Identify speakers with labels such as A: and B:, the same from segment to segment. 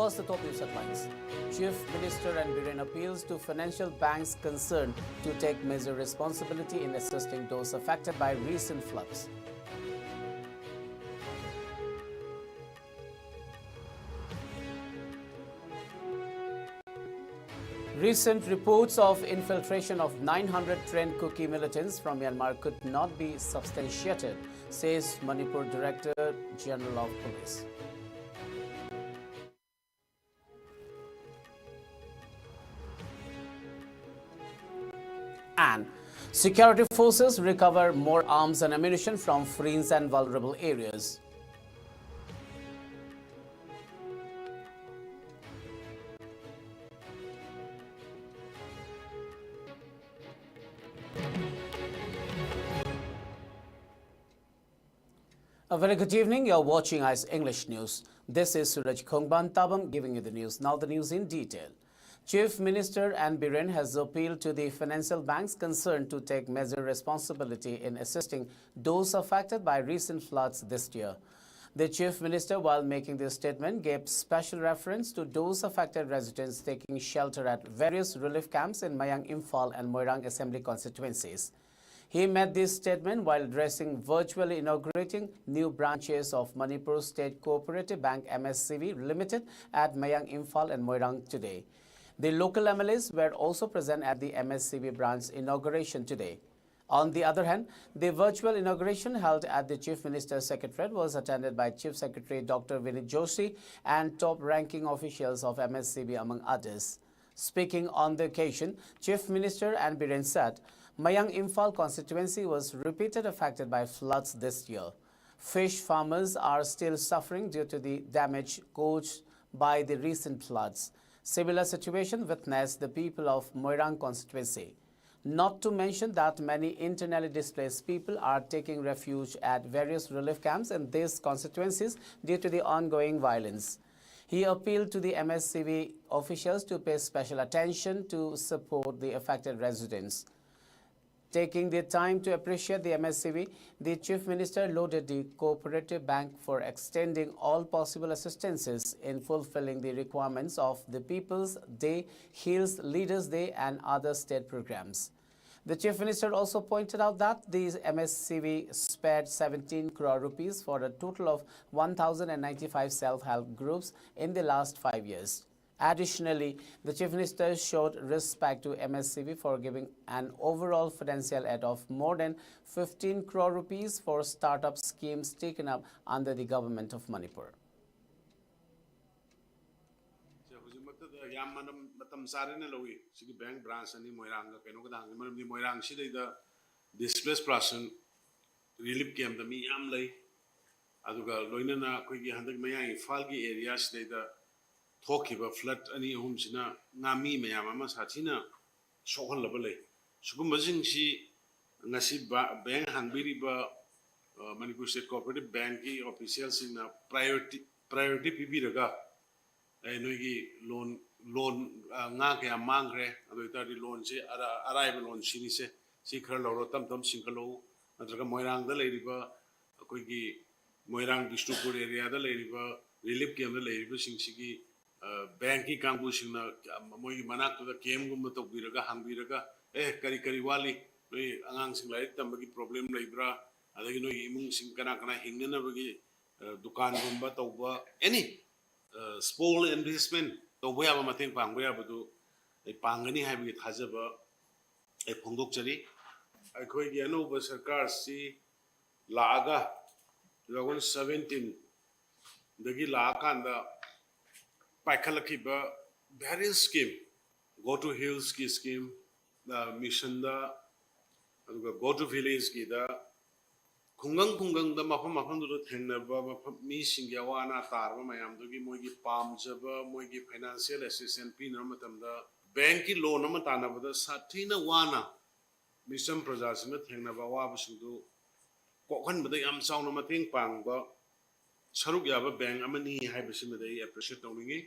A: First, the top news headlines. Chief Minister and Biren appeals to financial banks concerned to take major responsibility in assisting those affected by recent floods. Recent reports of infiltration of 900 trained Kuki militants from Myanmar could not be substantiated, says Manipur Director General of Police. And security forces recover more arms and ammunition from fringe and vulnerable areas. A very good evening. You're watching ICE English News. This is Suraj Khongban Tabam giving you the news. Now the news in detail. Chief Minister Ann Biren has appealed to the financial banks concerned to take major responsibility in assisting those affected by recent floods this year. The Chief Minister, while making this statement, gave special reference to those affected residents taking shelter at various relief camps in Mayang Imphal and Moirang Assembly constituencies. He made this statement while addressing virtually inaugurating new branches of Manipur State Cooperative Bank MSCB Limited at Mayang Imphal and Moirang today. The local MLAs were also present at the MSCB branch inauguration today. On the other hand, the virtual inauguration held at the Chief Minister's Secretariat was attended by Chief Secretary Dr. Vinit Joshi and top-ranking officials of MSCB among others. Speaking on the occasion, Chief Minister Ann Biren said, Mayang Imphal constituency was repeatedly affected by floods this year. Fish farmers are still suffering due to the damage caused by the recent floods. Similar situation witnessed the people of Moirang constituency. Not to mention that many internally displaced people are taking refuge at various relief camps in these constituencies due to the ongoing violence. He appealed to the MSCB officials to pay special attention to support the affected residents. Taking the time to appreciate the MSCB, the Chief Minister lauded the Cooperative Bank for extending all possible assistances in fulfilling the requirements of the People's Day, Hills Leaders Day and other state programs. The Chief Minister also pointed out that the MSCB spared 17 crore rupees for a total of 1,095 self-help groups in the last 5 years. Additionally, the Chief Minister showed respect to MSCB for giving an overall financial aid of more than 15 crore rupees for startup schemes taken up under the government of Manipur.
B: Bank branch and Moirang displaced person relief camp the me am lay Aduga Loinana Quigi Handak Mayang Falgi areas they the talk about flood any homes in a Nami Mayama Satina Sokal Labale. Sukumazing she Nasib Bank Hangbiriba Manipur State Cooperative Bank officials in a priority PB Raga. I know loan Naka Mangre, and loan say arrival on Sinise, Sikra Lorotam Tom Sinkalo, and Moirang the Ladyba, a Quigi Moirang district area, the Ladyba, relief came the Ladyba Sinsiki. Banki Kambush in Moy Manak to the Kem Gumato Biraga, Hambiraga, Karikariwali, announcing like Tambaki problem Libra, other you know, Imung Sinkanakana, Hinganabagi, Dukan Gumba, over any small investment, the way of Matin Panguya, but a Pangani having it has a Pongokchari. I quite Yano was a car see Laga, 17, the Gilaka and the Paikalakiba various scheme, go to hills ski scheme, the mission the go to village ski the Kungang the Mapamapam to the Tenaba, missing Yawana Tarva, Mayam to give Mogi Palm Java, Mogi financial assistance, Pinamatam, the Banki loan Namatana, the Satina Wana, Mission Prajasima, Tenava Sudu, Kokan, but the Am Sound of Mating Pang, but Saruk Yaba Bang, Amani, Hibishim, they appreciate knowing it.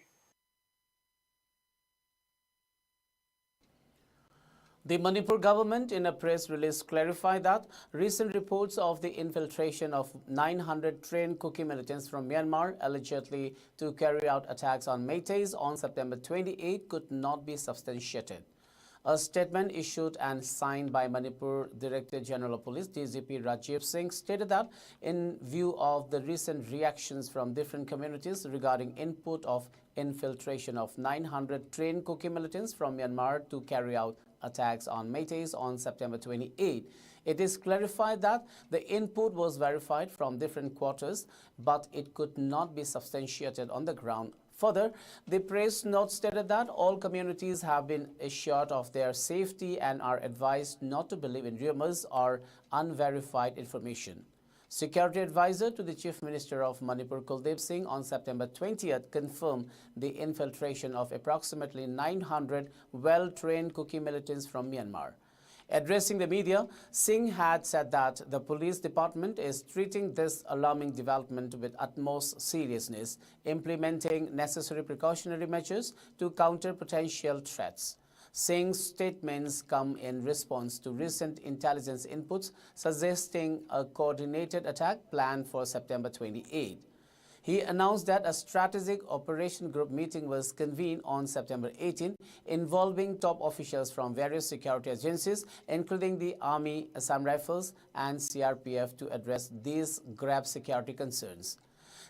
A: The Manipur government in a press release clarified that recent reports of the infiltration of 900 trained Kuki militants from Myanmar allegedly to carry out attacks on Meiteis on September 28 could not be substantiated. A statement issued and signed by Manipur Director General of Police DGP Rajiv Singh stated that in view of the recent reactions from different communities regarding input of infiltration of 900 trained Kuki militants from Myanmar to carry out attacks on Meiteis on September 28, it is clarified that the input was verified from different quarters, but it could not be substantiated on the ground. Further, the press note stated that all communities have been assured of their safety and are advised not to believe in rumors or unverified information. Security advisor to the Chief Minister of Manipur, Kuldip Singh, on September 20th confirmed the infiltration of approximately 900 well-trained Kuki militants from Myanmar. Addressing the media, Singh had said that the police department is treating this alarming development with utmost seriousness, implementing necessary precautionary measures to counter potential threats. Singh's statements come in response to recent intelligence inputs suggesting a coordinated attack planned for September 28. He announced that a strategic operation group meeting was convened on September 18, involving top officials from various security agencies, including the Army, Assam Rifles, and CRPF, to address these grave security concerns.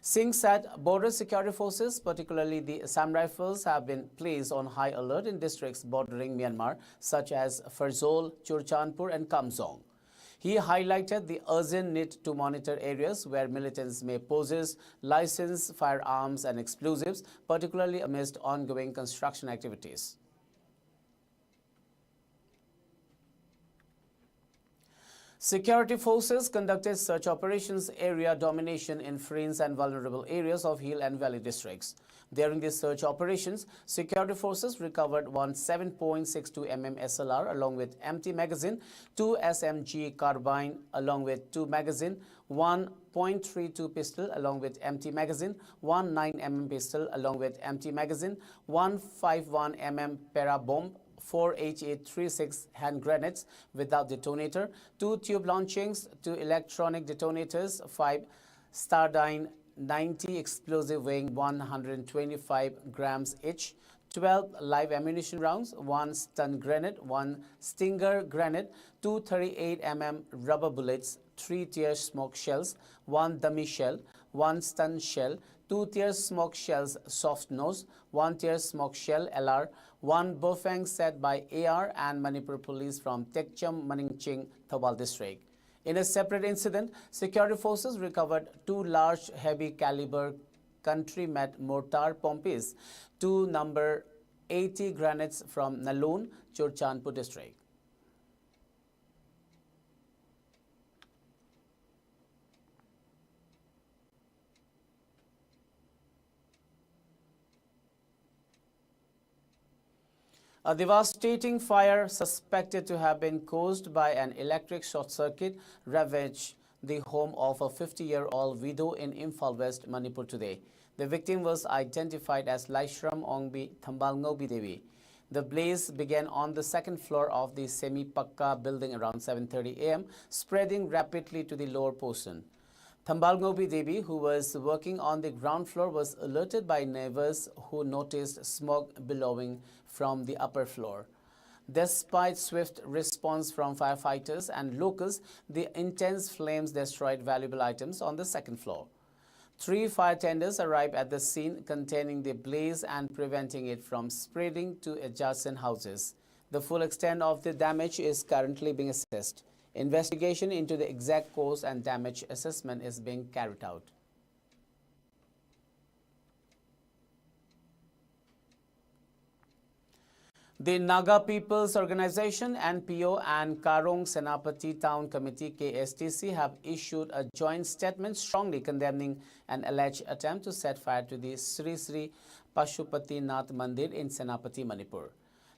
A: Singh said border security forces, particularly the Assam Rifles, have been placed on high alert in districts bordering Myanmar, such as Farzol, Churchandpur, and Kamsong. He highlighted the urgent need to monitor areas where militants may possess licensed firearms and explosives, particularly amidst ongoing construction activities. Security forces conducted search operations area domination in fringe and vulnerable areas of hill and valley districts. During these search operations, security forces recovered one 7.62 mm SLR along with empty magazine, 2 SMG carbine along with 2 magazine, 1.32 pistol along with empty magazine, 1 9 mm pistol along with empty magazine, 151 mm para bomb, 4 H836 hand grenades without detonator, 2 tube launchings, 2 electronic detonators, 5 Stardine 90 explosive weighing 125 grams each, 12 live ammunition rounds, 1 stun grenade, 1 stinger grenade, 2 38 mm rubber bullets, 3 tear smoke shells, 1 dummy shell, 1 stun shell, 2 tear smoke shells soft nose, 1 tear smoke shell LR, 1 Bofang set by AR and Manipur police from Tekcham, Maningching, Thobal district. In a separate incident, security forces recovered 2 large heavy caliber country-made mortar pompis, 2 number 80 grenades from Naloon, Churchandpur district. A devastating fire suspected to have been caused by an electric short circuit ravaged the home of a 50-year-old widow in Imphal West, Manipur today. The victim was identified as Laishram Ongbi Thambalngobi Devi. The blaze began on the second floor of the semi-pakka building around 7:30 a.m., spreading rapidly to the lower portion. Thambalngobi Devi, who was working on the ground floor, was alerted by neighbors who noticed smoke billowing from the upper floor. Despite swift response from firefighters and locals, the intense flames destroyed valuable items on the second floor. 3 fire tenders arrived at the scene containing the blaze and preventing it from spreading to adjacent houses. The full extent of the damage is currently being assessed. Investigation into the exact cause and damage assessment is being carried out. The Naga People's Organization NPO and Karong Senapati Town Committee KSTC have issued a joint statement strongly condemning an alleged attempt to set fire to the Sri Sri Pashupati Nath Mandir in Senapati, Manipur.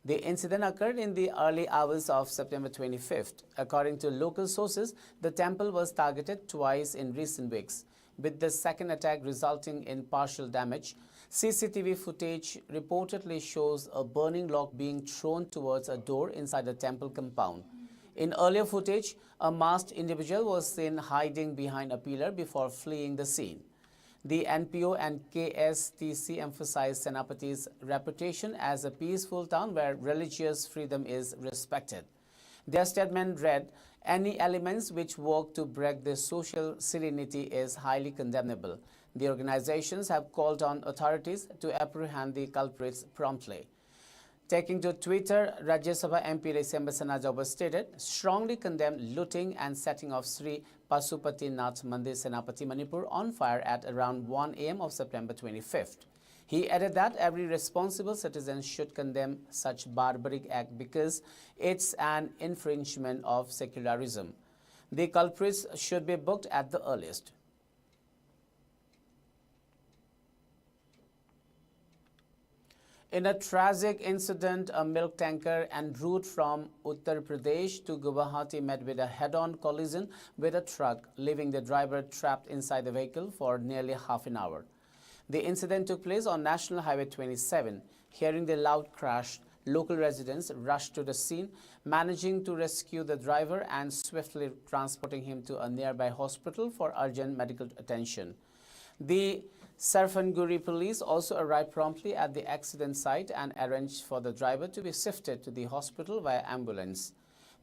A: The incident occurred in the early hours of September 25th. According to local sources, the temple was targeted twice in recent weeks. with the second attack resulting in partial damage. CCTV footage reportedly shows a burning log being thrown towards a door inside the temple compound. In earlier footage, a masked individual was seen hiding behind a pillar before fleeing the scene. The NPO and KSTC emphasized Senapati's reputation as a peaceful town where religious freedom is respected. Their statement read, "Any elements which work to break the social serenity is highly condemnable." The organizations have called on authorities to apprehend the culprits promptly. Taking to Twitter, Rajya Sabha MP Resamba Sanajawa stated, "Strongly condemned looting and setting of Sri Pasupati Nath Mandir Senapati Manipur on fire at around 1 a.m. of September 25th. He added that every responsible citizen should condemn such barbaric act because it's an infringement of secularism. The culprits should be booked at the earliest. In a tragic incident, a milk tanker en route from Uttar Pradesh to Guwahati met with a head-on collision with a truck, leaving the driver trapped inside the vehicle for nearly half an hour. The incident took place on National Highway 27. Hearing the loud crash, local residents rushed to the scene, managing to rescue the driver and swiftly transporting him to a nearby hospital for urgent medical attention. The Sarfanguri police also arrived promptly at the accident site and arranged for the driver to be shifted to the hospital via ambulance.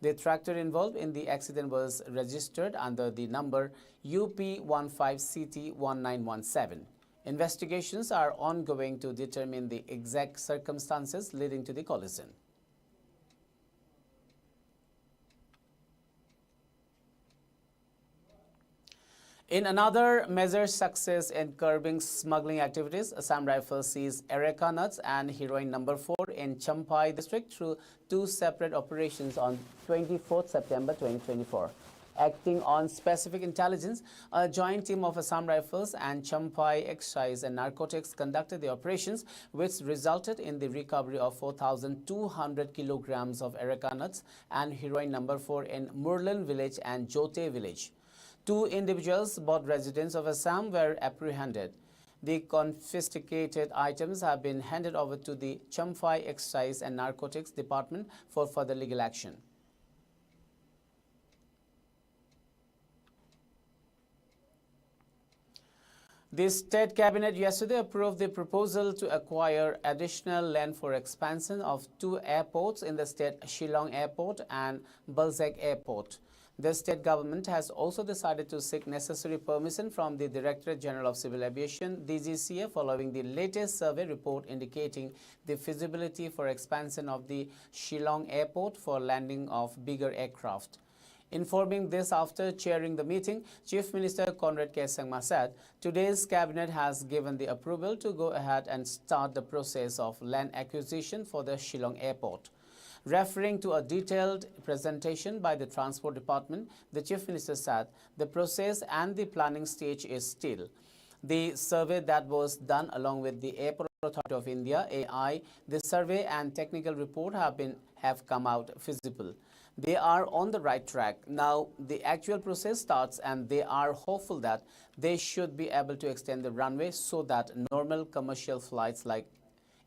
A: The tractor involved in the accident was registered under the number UP15CT1917. Investigations are ongoing to determine the exact circumstances leading to the collision. In another major success in curbing smuggling activities, Assam Rifles seized Areca nuts and heroin number 4 in Champai district through 2 separate operations on 24th September 2024. Acting on specific intelligence, a joint team of Assam Rifles and Champai Excise and Narcotics conducted the operations, which resulted in the recovery of 4,200 kilograms of Areca nuts and heroin number 4 in Murlan village and Jote village. 2 individuals, both residents of Assam, were apprehended. The confiscated items have been handed over to the Champai Excise and Narcotics Department for further legal action. The State Cabinet yesterday approved the proposal to acquire additional land for expansion of 2 airports in the state, Shillong Airport and Balzac Airport. The state government has also decided to seek necessary permission from the Directorate General of Civil Aviation, DGCA, following the latest survey report indicating the feasibility for expansion of the Shillong Airport for landing of bigger aircraft. Informing this after chairing the meeting, Chief Minister Conrad K. Sangma said, today's cabinet has given the approval to go ahead and start the process of land acquisition for the Shillong Airport. Referring to a detailed presentation by the Transport Department, the Chief Minister said the process and the planning stage is still. The survey that was done along with the Airport Authority of India, AI, the survey and technical report have come out feasible. They are on the right track. Now the actual process starts and they are hopeful that they should be able to extend the runway so that normal commercial flights like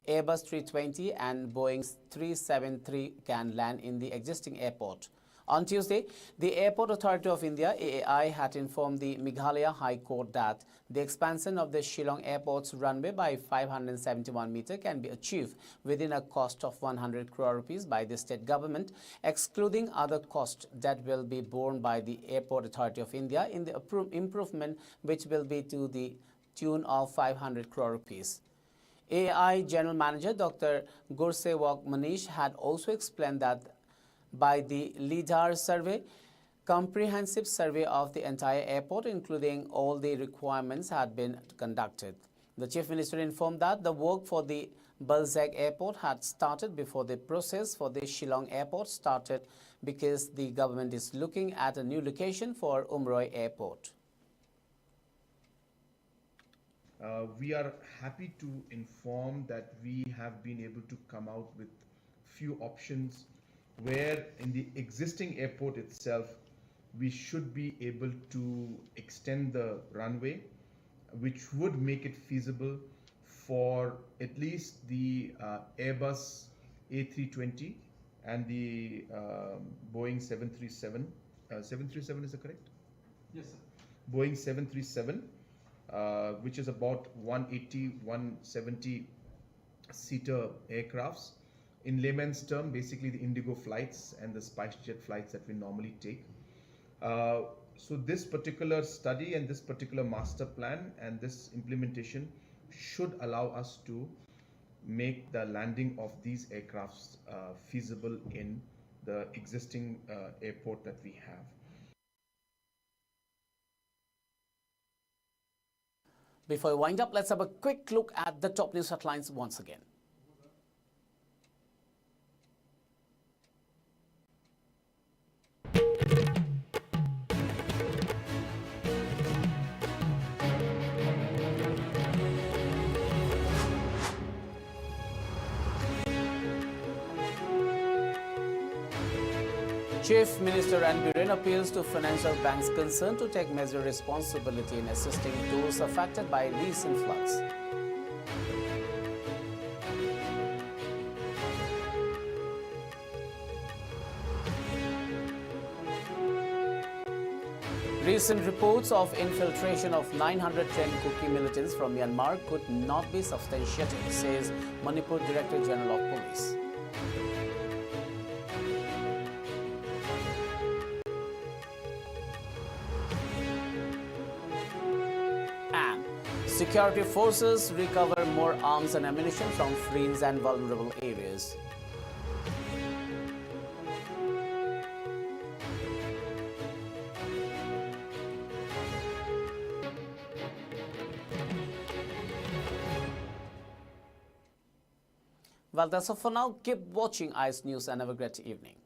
A: Airbus 320 and Boeing 373 can land in the existing airport. On Tuesday, the Airport Authority of India, AAI, had informed the Meghalaya High Court that the expansion of the Shillong Airport's runway by 571 meters can be achieved within a cost of 100 crore rupees by the state government, excluding other costs that will be borne by the Airport Authority of India in the improvement, which will be to the tune of 500 crore rupees. AI General Manager Dr. Gursewak Manish had also explained that by the LIDAR survey, comprehensive survey of the entire airport, including all the requirements, had been conducted. The Chief Minister informed that the work for the Balzac Airport had started before the process for the Shillong Airport started because the government is looking at a new location for Umroi Airport.
C: We are happy to inform that we have been able to come out with few options where in the existing airport itself we should be able to extend the runway which would make it feasible for at least the Airbus A320 and the Boeing 737. 737 is that correct?
D: Yes, sir.
C: Boeing 737, which is about 180, 170 seater aircrafts. In layman's term, basically the Indigo flights and the SpiceJet flights that we normally take. So this particular study and this particular master plan and this implementation should allow us to make the landing of these aircrafts feasible in the existing airport that we have.
A: Before we wind up, let's have a quick look at the top news headlines once again. Chief Minister N. Biren appeals to financial banks concerned to take measure responsibility in assisting those affected by recent floods. Recent reports of infiltration of 910 Kuki militants from Myanmar could not be substantiated, says Manipur Director General of Police. And security forces recover more arms and ammunition from frees and vulnerable areas. Well, that's all for now. Keep watching ICE News and have a great evening.